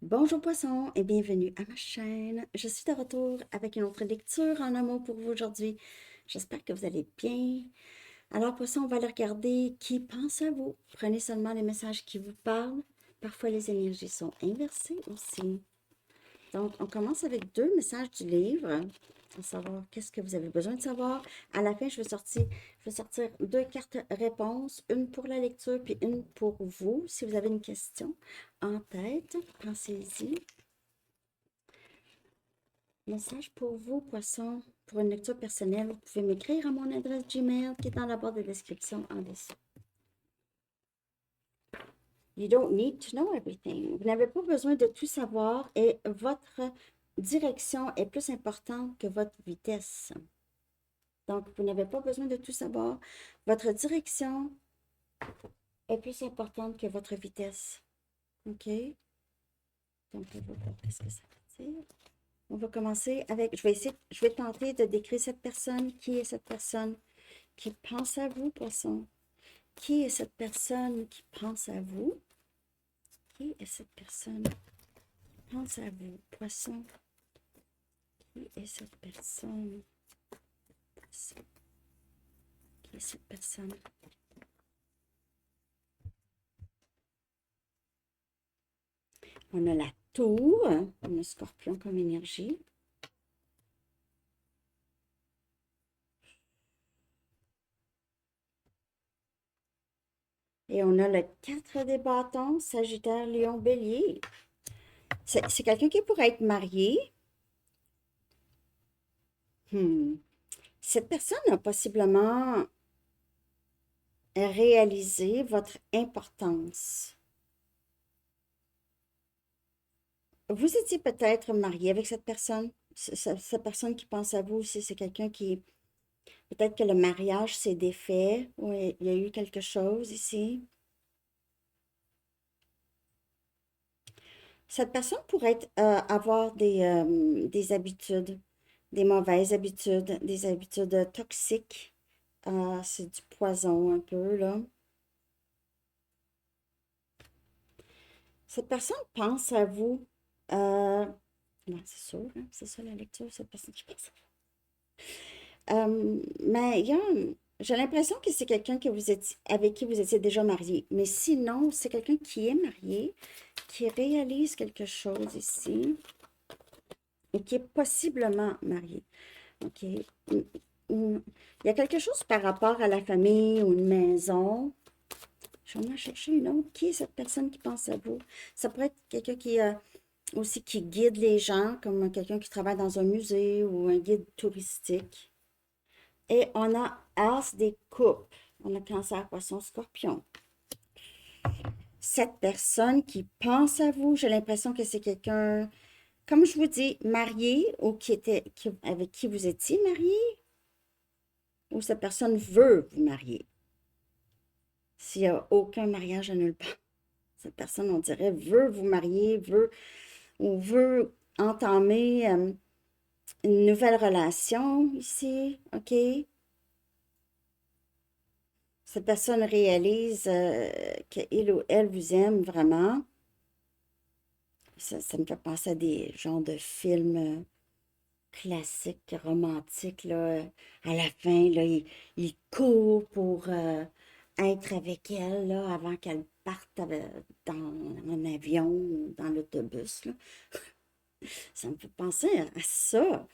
Bonjour poisson et bienvenue à ma chaîne. Je suis de retour avec une autre lecture en amour pour vous aujourd'hui. J'espère que vous allez bien. Alors poisson, on va aller regarder qui pense à vous. Prenez seulement les messages qui vous parlent. Parfois les énergies sont inversées aussi. Donc on commence avec deux messages du livre. À savoir qu'est-ce que vous avez besoin de savoir. À la fin, je vais sortir deux cartes réponses, une pour la lecture puis une pour vous. Si vous avez une question en tête, pensez-y. Message pour vous, poisson. Pour une lecture personnelle, vous pouvez m'écrire à mon adresse Gmail qui est dans la barre de description en dessous. You don't need to know everything. Vous n'avez pas besoin de tout savoir et votre direction est plus importante que votre vitesse. Donc, vous n'avez pas besoin de tout savoir. Votre direction est plus importante que votre vitesse. OK? Donc, on va voir qu'est-ce que ça veut dire. On va commencer avec, je vais tenter de décrire cette personne. Qui est cette personne qui pense à vous, poisson? Qui est cette personne qui pense à vous? Qui est cette personne qui pense à vous, poisson? Qui est cette personne? Poisson. Qui est cette personne? On a la tour, on a scorpion comme énergie. Et on a le 4 des bâtons, Sagittaire, Lion, Bélier. C'est quelqu'un qui pourrait être marié. Cette personne a possiblement réalisé votre importance. Vous étiez peut-être marié avec cette personne. Cette personne qui pense à vous aussi, c'est quelqu'un qui... Peut-être que le mariage s'est défait, ou il y a eu quelque chose ici. Cette personne pourrait avoir des habitudes, des mauvaises habitudes, des habitudes toxiques. C'est du poison un peu, là. Cette personne pense à vous. Non, c'est sûr, hein, c'est ça la lecture, cette personne qui pense à vous. Mais j'ai l'impression que c'est quelqu'un que avec qui vous étiez déjà marié. Mais sinon, c'est quelqu'un qui est marié, qui réalise quelque chose ici et qui est possiblement marié. OK. Il y a quelque chose par rapport à la famille ou une maison. Je vais en chercher une autre. Qui est cette personne qui pense à vous? Ça pourrait être quelqu'un qui aussi qui guide les gens, comme quelqu'un qui travaille dans un musée ou un guide touristique. Et on a As des coupes. On a Cancer, Poisson, Scorpion. Cette personne qui pense à vous, j'ai l'impression que c'est quelqu'un, comme je vous dis, marié ou avec qui vous étiez marié, ou cette personne veut vous marier. S'il n'y a aucun mariage à nulle part, cette personne, on dirait, veut vous marier, veut entamer une nouvelle relation ici, OK? Cette personne réalise qu'il ou elle vous aime vraiment. Ça me fait penser à des genres de films classiques, romantiques, là. À la fin, là, il court pour être avec elle, là, avant qu'elle parte dans un avion ou dans l'autobus, là. Ça me fait penser à ça.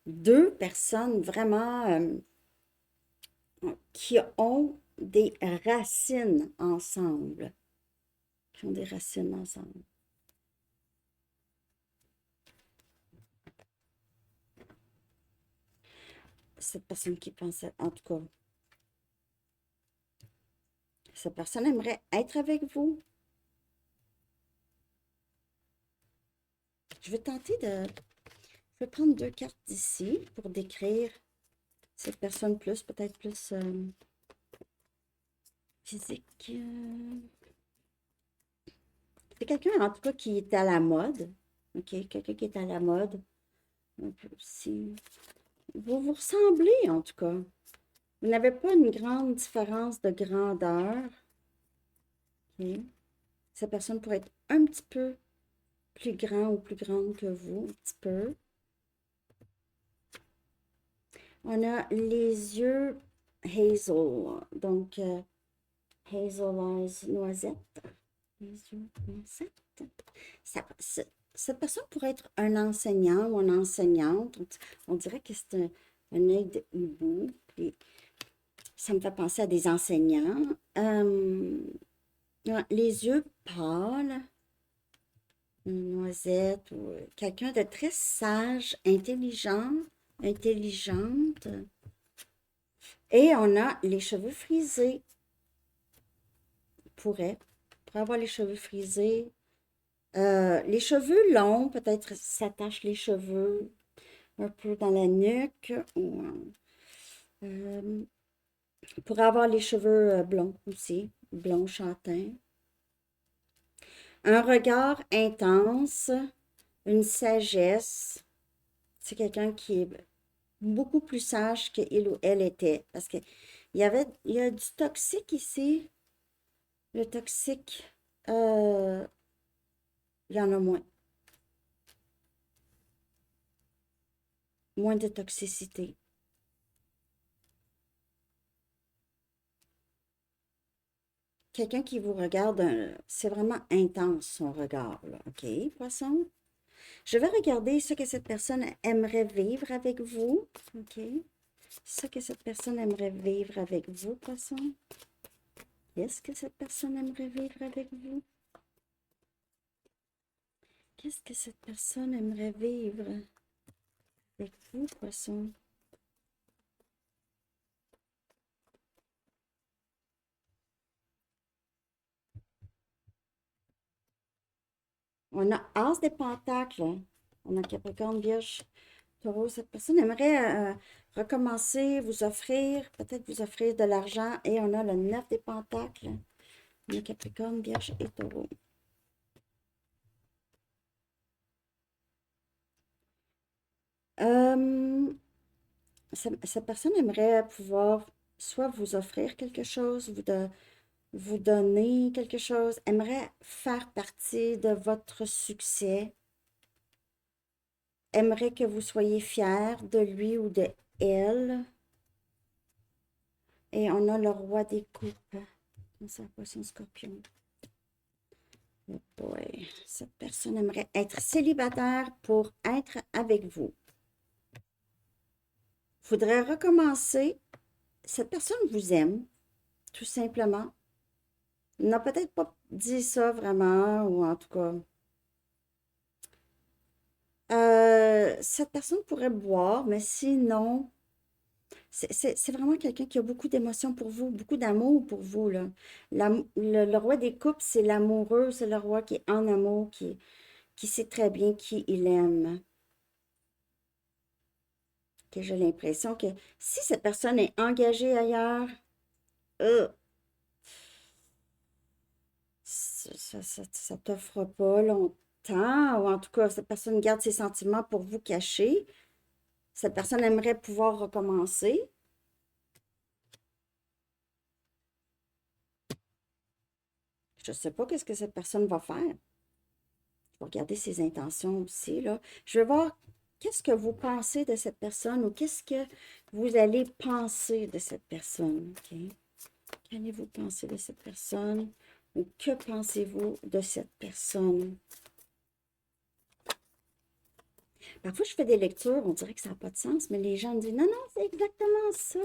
Deux personnes vraiment qui ont des racines ensemble. Qui ont des racines ensemble. Cette personne qui pensait, en tout cas, cette personne aimerait être avec vous. Je vais tenter de... Je vais prendre deux cartes d'ici pour décrire cette personne plus, peut-être plus physique. C'est quelqu'un, en tout cas, qui est à la mode. OK, quelqu'un qui est à la mode. Un peu aussi. Vous vous ressemblez, en tout cas. Vous n'avez pas une grande différence de grandeur. OK. Cette personne pourrait être un petit peu plus grand ou plus grande que vous, un petit peu. On a les yeux hazel, donc hazel eyes noisette. Les yeux noisette. Cette personne pourrait être un enseignant ou une enseignante. On dirait que c'est un œil de hibou. Puis ça me fait penser à des enseignants. Les yeux pâles, une noisette, ou quelqu'un de très sage, intelligent, intelligente. Et on a les cheveux frisés. Pourrait avoir les cheveux frisés. Les cheveux longs, peut-être s'attachent les cheveux un peu dans la nuque. Ou, pourrait avoir les cheveux blonds aussi, blond châtain. Un regard intense, une sagesse. C'est quelqu'un qui est beaucoup plus sage qu'il ou elle était. Parce que il y a du toxique ici. Le toxique, il y en a moins. Moins de toxicité. Quelqu'un qui vous regarde, c'est vraiment intense son regard, là. OK, poisson? Je vais regarder ce que cette personne aimerait vivre avec vous. OK? Ce que cette personne aimerait vivre avec vous, poisson. Qu'est-ce que cette personne aimerait vivre avec vous? Qu'est-ce que cette personne aimerait vivre avec vous, poisson? On a As des Pentacles. On a Capricorne, Vierge, Taureau. Cette personne aimerait recommencer, vous offrir, peut-être vous offrir de l'argent. Et on a le 9 des Pentacles. On a Capricorne, Vierge et Taureau. Cette personne aimerait pouvoir soit vous offrir quelque chose, vous donner quelque chose, aimerait faire partie de votre succès, aimerait que vous soyez fiers de lui ou de elle. Et on a le roi des coupes. C'est la poisson scorpion. Oh boy. Cette personne aimerait être célibataire pour être avec vous. Faudrait recommencer. Cette personne vous aime, tout simplement. N'a peut-être pas dit ça vraiment, ou en tout cas. Cette personne pourrait boire, mais sinon, c'est vraiment quelqu'un qui a beaucoup d'émotions pour vous, beaucoup d'amour pour vous, là. Le roi des coupes, c'est l'amoureux, c'est le roi qui est en amour, qui sait très bien qui il aime. Que j'ai l'impression que si cette personne est engagée ailleurs, euh, ça t'offre pas longtemps, ou en tout cas, cette personne garde ses sentiments pour vous cacher. Cette personne aimerait pouvoir recommencer. Je ne sais pas qu'est-ce que cette personne va faire. Je vais regarder ses intentions aussi, là. Je vais voir qu'est-ce que vous pensez de cette personne ou qu'est-ce que vous allez penser de cette personne. OK? Qu'allez-vous penser de cette personne ou que pensez-vous de cette personne? Parfois, je fais des lectures, on dirait que ça n'a pas de sens, mais les gens me disent non, non, c'est exactement ça.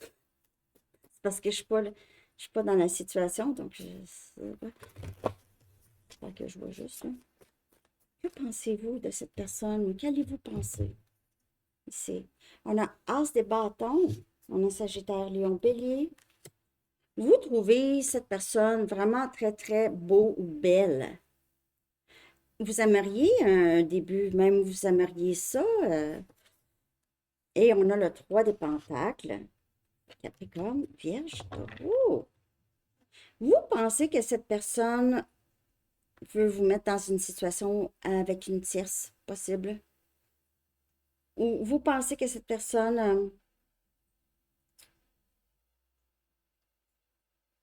C'est parce que je suis pas dans la situation, donc je sais pas. J'espère que je vois juste, là. Que pensez-vous de cette personne ou qu'allez-vous penser? Ici, on a As des bâtons, on a Sagittaire, Lion, Bélier. Vous trouvez cette personne vraiment très, très beau ou belle. Vous aimeriez un début, même vous aimeriez ça. Et on a le 3 des Pentacles. Capricorne, Vierge, Taureau. Vous pensez que cette personne veut vous mettre dans une situation avec une tierce possible? Ou vous pensez que cette personne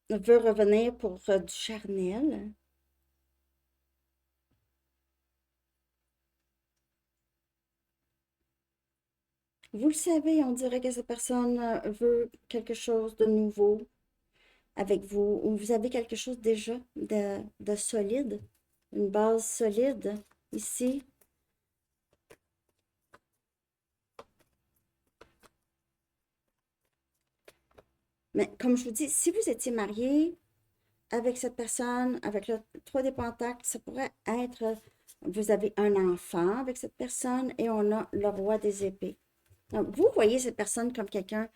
veut revenir pour du charnel? Vous le savez, on dirait que cette personne veut quelque chose de nouveau avec vous, ou vous avez quelque chose déjà de solide, une base solide ici. Mais comme je vous dis, si vous étiez marié avec cette personne, avec le 3 des Pentacles, ça pourrait être, vous avez un enfant avec cette personne et on a le roi des épées. Donc, vous voyez cette personne comme quelqu'un,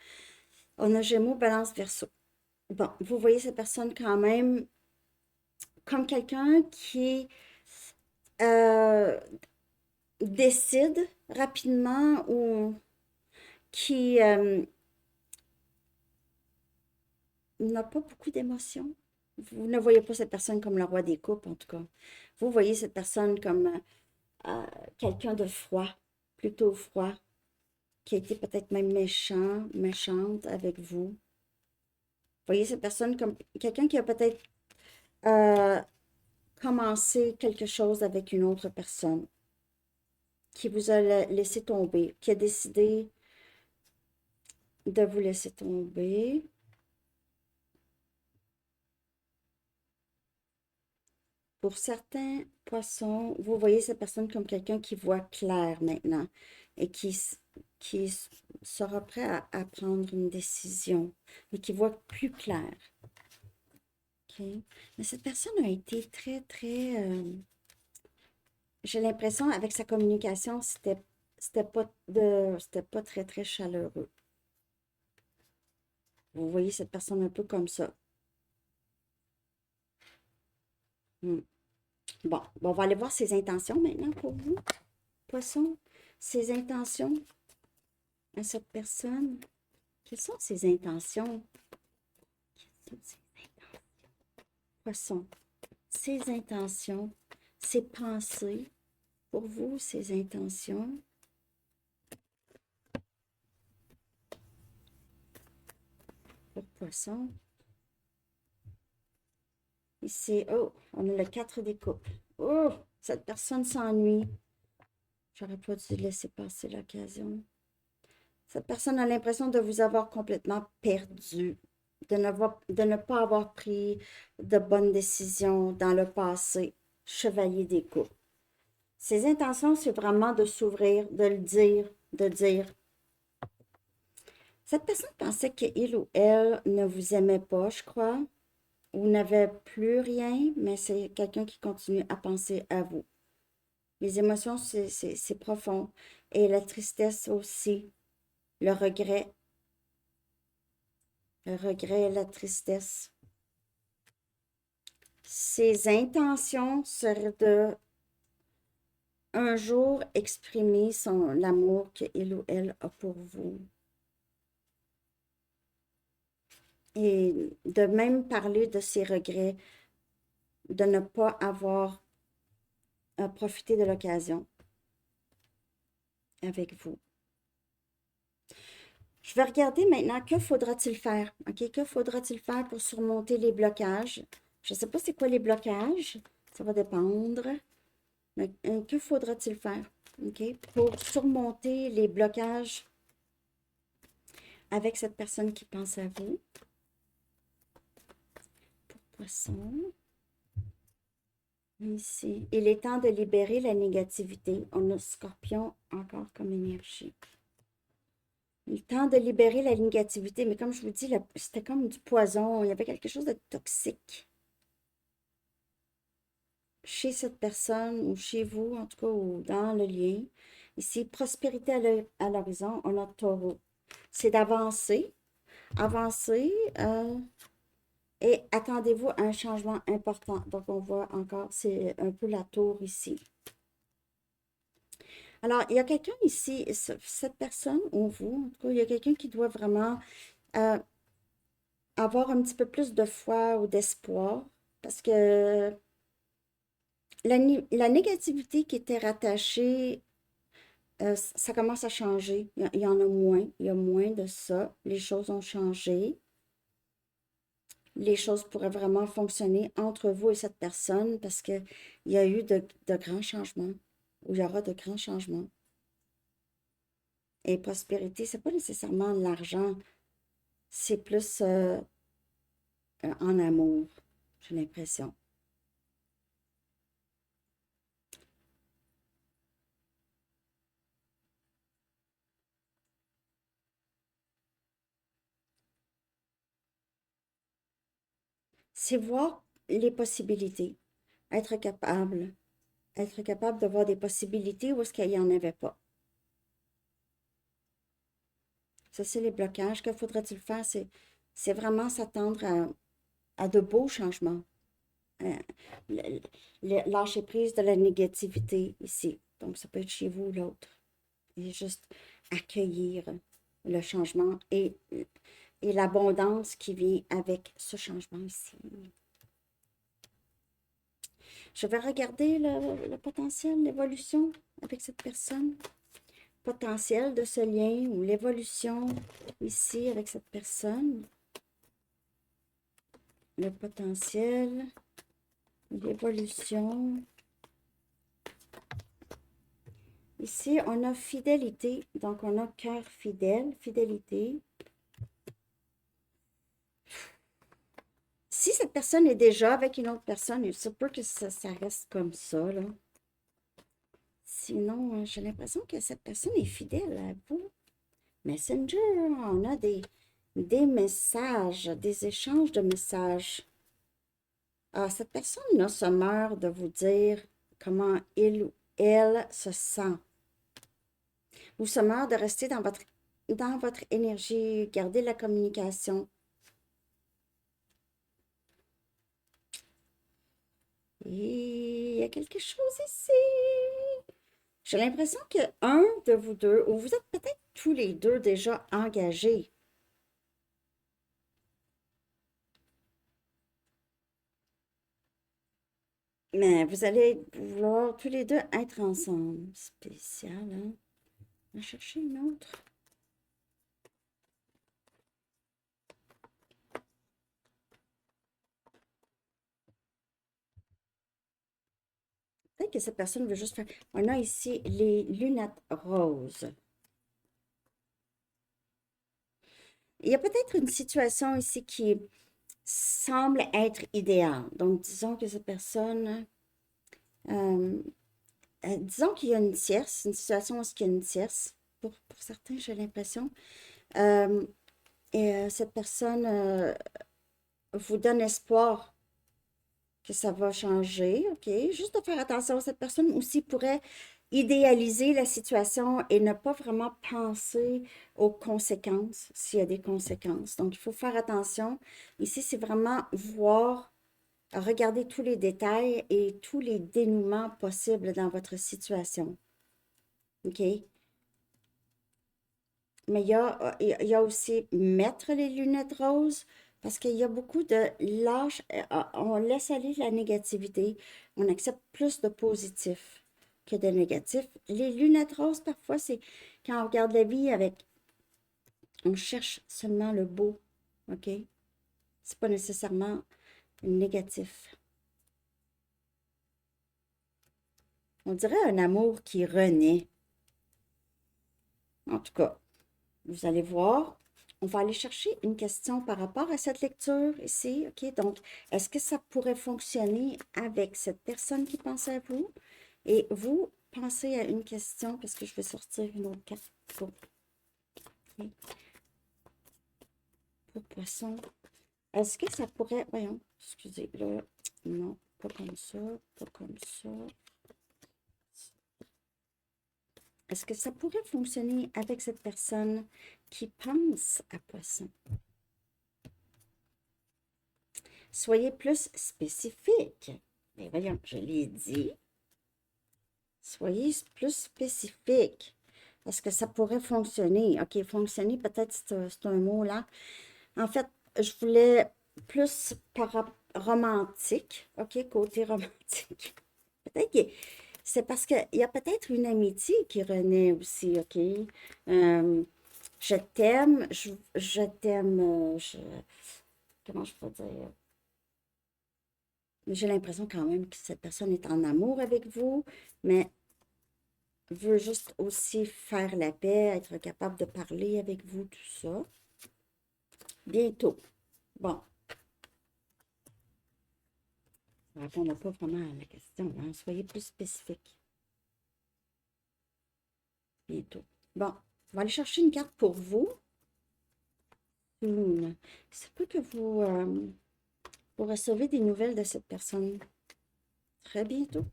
on a Gémeaux, Balance, Verseau. Bon, vous voyez cette personne quand même comme quelqu'un qui euh, décide rapidement ou qui n'a pas beaucoup d'émotions. Vous ne voyez pas cette personne comme le roi des coupes, en tout cas. Vous voyez cette personne comme euh, quelqu'un de froid, plutôt froid, qui a été peut-être même méchant, méchante avec vous. Vous voyez cette personne comme quelqu'un qui a peut-être euh, commencé quelque chose avec une autre personne, qui vous a laissé tomber, qui a décidé de vous laisser tomber. Pour certains poissons, vous voyez cette personne comme quelqu'un qui voit clair maintenant et qui sera prêt à prendre une décision, mais qui voit plus clair. OK? Mais cette personne a été très, très... j'ai l'impression, avec sa communication, c'était pas très, très chaleureux. Vous voyez cette personne un peu comme ça. Hmm. Bon, on va aller voir ses intentions maintenant pour vous, poisson. Ses intentions à cette personne. Quelles sont ses intentions? Poisson. Ses intentions, ses pensées. Pour vous, ses intentions. Pour poisson. Ici, oh, on a le 4 des coupes. Oh, cette personne s'ennuie. J'aurais pas dû laisser passer l'occasion. Cette personne a l'impression de vous avoir complètement perdu, de ne pas avoir pris de bonnes décisions dans le passé. Chevalier des coupes. Ses intentions, c'est vraiment de s'ouvrir, de le dire, de dire. Cette personne pensait qu'il ou elle ne vous aimait pas, je crois, ou n'avait plus rien, mais c'est quelqu'un qui continue à penser à vous. Les émotions, c'est profond. Et la tristesse aussi, le regret et la tristesse. Ses intentions seraient de un jour exprimer l'amour qu'il ou elle a pour vous. Et de même parler de ses regrets, de ne pas avoir profité de l'occasion avec vous. Je vais regarder maintenant que faudra-t-il faire. OK? Que faudra-t-il faire pour surmonter les blocages? Je ne sais pas c'est quoi les blocages. Ça va dépendre. Mais que faudra-t-il faire? OK? Pour surmonter les blocages avec cette personne qui pense à vous. Pour poisson. Ici. Il est temps de libérer la négativité. On a Scorpion encore comme énergie. Il est temps de libérer la négativité, mais comme je vous dis, c'était comme du poison. Il y avait quelque chose de toxique chez cette personne ou chez vous, en tout cas, ou dans le lien. Ici, prospérité à l'horizon, on a Taureau. C'est d'avancer, avancer, et attendez-vous à un changement important. Donc, on voit encore, c'est un peu la tour ici. Alors, il y a quelqu'un ici, cette personne, ou vous, en tout cas, il y a quelqu'un qui doit vraiment avoir un petit peu plus de foi ou d'espoir, parce que la négativité qui était rattachée, ça commence à changer. Il y en a moins. Il y a moins de ça. Les choses ont changé. Les choses pourraient vraiment fonctionner entre vous et cette personne parce qu'il y a eu de grands changements, ou il y aura de grands changements. Et prospérité, c'est pas nécessairement l'argent, c'est plus en amour, j'ai l'impression. C'est voir les possibilités, être capable, être capable de voir des possibilités où est-ce qu'il n'y en avait pas. Ça, c'est les blocages. Que faudrait-il faire? C'est vraiment s'attendre à de beaux changements. Euh, Lâcher prise de la négativité ici. Donc, ça peut être chez vous ou l'autre. Et juste accueillir le changement et l'abondance qui vient avec ce changement ici. Je vais regarder le potentiel, l'évolution avec cette personne. Potentiel de ce lien ou l'évolution ici avec cette personne. Le potentiel, l'évolution. Ici, on a fidélité. Donc, on a cœur fidèle, fidélité. Si cette personne est déjà avec une autre personne, il se peut que ça reste comme ça, là. Sinon, j'ai l'impression que cette personne est fidèle à vous. Messenger, on a des messages, des échanges de messages. Ah, cette personne-là se meurt de vous dire comment il ou elle se sent. Ou se meurt de rester dans votre énergie, garder la communication. Et il y a quelque chose ici. J'ai l'impression que un de vous deux, ou vous êtes peut-être tous les deux déjà engagés, mais vous allez vouloir tous les deux être ensemble. Spécial, hein? On va chercher une autre. Peut-être que cette personne veut juste faire... On a ici les lunettes roses. Il y a peut-être une situation ici qui semble être idéale. Donc, disons que cette personne... euh, disons qu'il y a une tierce, une situation où il y a une tierce. Pour certains, j'ai l'impression. Euh, et cette personne vous donne espoir que ça va changer, OK? Juste de faire attention, cette personne aussi pourrait idéaliser la situation et ne pas vraiment penser aux conséquences, s'il y a des conséquences. Donc, il faut faire attention. Ici, c'est vraiment voir, regarder tous les détails et tous les dénouements possibles dans votre situation. OK? Mais il y a aussi mettre les lunettes roses parce qu'il y a beaucoup de lâche. On laisse aller la négativité. On accepte plus de positif que de négatif. Les lunettes roses, parfois, c'est quand on regarde la vie avec. On cherche seulement le beau. OK? C'est pas nécessairement négatif. On dirait un amour qui renaît. En tout cas, vous allez voir. On va aller chercher une question par rapport à cette lecture ici. OK, donc, est-ce que ça pourrait fonctionner avec cette personne qui pense à vous? Et vous, pensez à une question, parce que je vais sortir une autre carte ok, pour poisson. Est-ce que ça pourrait... Voyons, excusez, là. Non, pas comme ça, pas comme ça. Est-ce que ça pourrait fonctionner avec cette personne qui pense à poisson? Soyez plus spécifique. Mais voyons, je l'ai dit. Soyez plus spécifique. Est-ce que ça pourrait fonctionner? OK, fonctionner, peut-être c'est un mot là. En fait, je voulais plus romantique. OK, côté romantique. Peut-être que c'est parce qu'il y a peut-être une amitié qui renaît aussi, OK? Je t'aime, je t'aime, comment je peux dire? J'ai l'impression quand même que cette personne est en amour avec vous, mais veut juste aussi faire la paix, être capable de parler avec vous, tout ça. Bientôt. Bon, ça ne répond pas vraiment à la question, hein. Soyez plus spécifique. Bientôt. Bon, on va aller chercher une carte pour vous. Soon. Ça peut que vous recevez des nouvelles de cette personne très bientôt.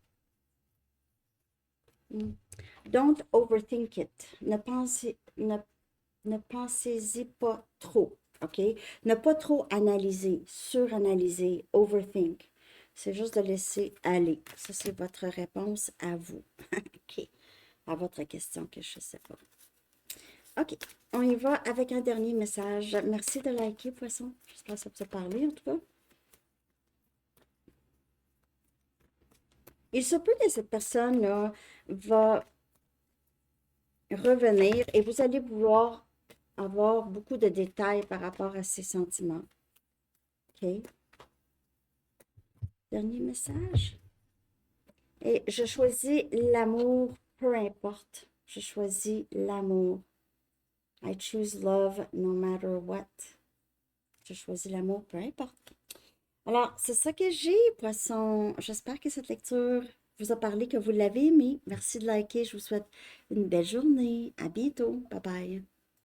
Don't overthink it. Ne pensez-y pas trop, OK? Ne pas trop analyser, suranalyser, overthink. C'est juste de laisser aller. Ça, c'est votre réponse à vous. OK. À votre question que je ne sais pas. OK. On y va avec un dernier message. Merci de liker, poisson. J'espère que ça vous a parlé, en tout cas. Il se peut que cette personne-là va revenir et vous allez vouloir avoir beaucoup de détails par rapport à ses sentiments. OK? Dernier message. Et je choisis l'amour, peu importe. Je choisis l'amour. I choose love no matter what. Je choisis l'amour, peu importe. Alors, c'est ça que j'ai, poisson. J'espère que cette lecture vous a parlé, que vous l'avez aimé. Merci de liker. Je vous souhaite une belle journée. À bientôt. Bye bye.